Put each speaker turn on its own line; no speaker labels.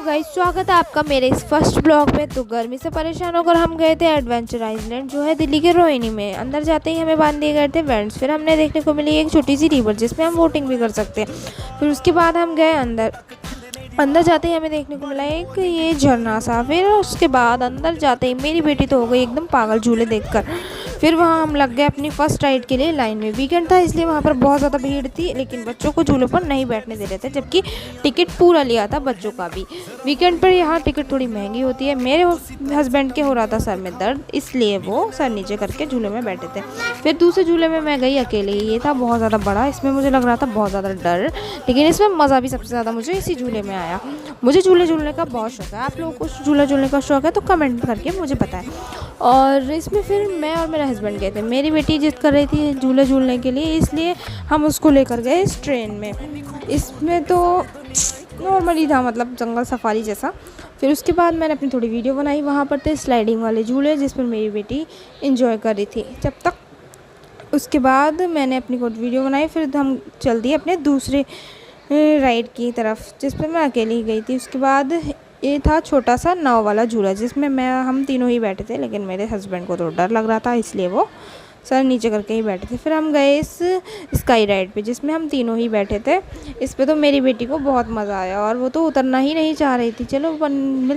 Guys, स्वागत है आपका मेरे इस फर्स्ट ब्लॉग में। तो गर्मी से परेशान होकर हम गए थे एडवेंचर आइलैंड, जो है दिल्ली के रोहिणी में। अंदर जाते ही हमें बांध दिए गए थे वेंट्स। फिर हमने देखने को मिली एक छोटी सी रिवर जिसमें हम बोटिंग भी कर सकते हैं। फिर उसके बाद हम गए अंदर। अंदर जाते ही हमें देखने को मिला एक ये झरना सा। फिर उसके बाद अंदर जाते ही मेरी बेटी तो हो गई एकदम पागल झूले देखकर। फिर वहाँ हम लग गए अपनी फ़र्स्ट राइड के लिए लाइन में। वीकेंड था इसलिए वहाँ पर बहुत ज़्यादा भीड़ थी, लेकिन बच्चों को झूलों पर नहीं बैठने दे रहे थे, जबकि टिकट पूरा लिया था बच्चों का भी। वीकेंड पर यहाँ टिकट थोड़ी महंगी होती है। मेरे हस्बैंड के हो रहा था सर में दर्द, इसलिए वो सर नीचे करके झूले में बैठे थे। फिर दूसरे झूले में मैं गई अकेले। ये था बहुत ज़्यादा बड़ा, इसमें मुझे लग रहा था बहुत ज़्यादा डर, लेकिन इसमें मज़ा भी सबसे ज़्यादा मुझे इसी झूले में आया। मुझे झूले झूलने का बहुत शौक है। आप लोगों को झूला झूलने का शौक है तो कमेंट करके मुझे बताएं। और इसमें फिर मैं और मेरा हस्बैंड गए थे। मेरी बेटी जिद कर रही थी झूले झूलने के लिए, इसलिए हम उसको लेकर गए इस ट्रेन में। इसमें तो नॉर्मली था, मतलब जंगल सफारी जैसा। फिर उसके बाद मैंने अपनी थोड़ी वीडियो बनाई। वहाँ पर थे स्लाइडिंग वाले झूले जिस पर मेरी बेटी इंजॉय कर रही थी जब तक। उसके बाद मैंने अपनी कुछ वीडियो बनाई। फिर हम चल दिए अपने दूसरे राइड की तरफ, जिस पर मैं अकेली ही गई थी। उसके बाद ये था छोटा सा नाव वाला झूला जिसमें हम तीनों ही बैठे थे, लेकिन मेरे हस्बैंड को तो डर लग रहा था, इसलिए वो सर नीचे करके ही बैठे थे। फिर हम गए इस स्काई राइड पे जिसमें हम तीनों ही बैठे थे। इस पे तो मेरी बेटी को बहुत मज़ा आया और वो तो उतरना ही नहीं चाह रही थी। चलो मिल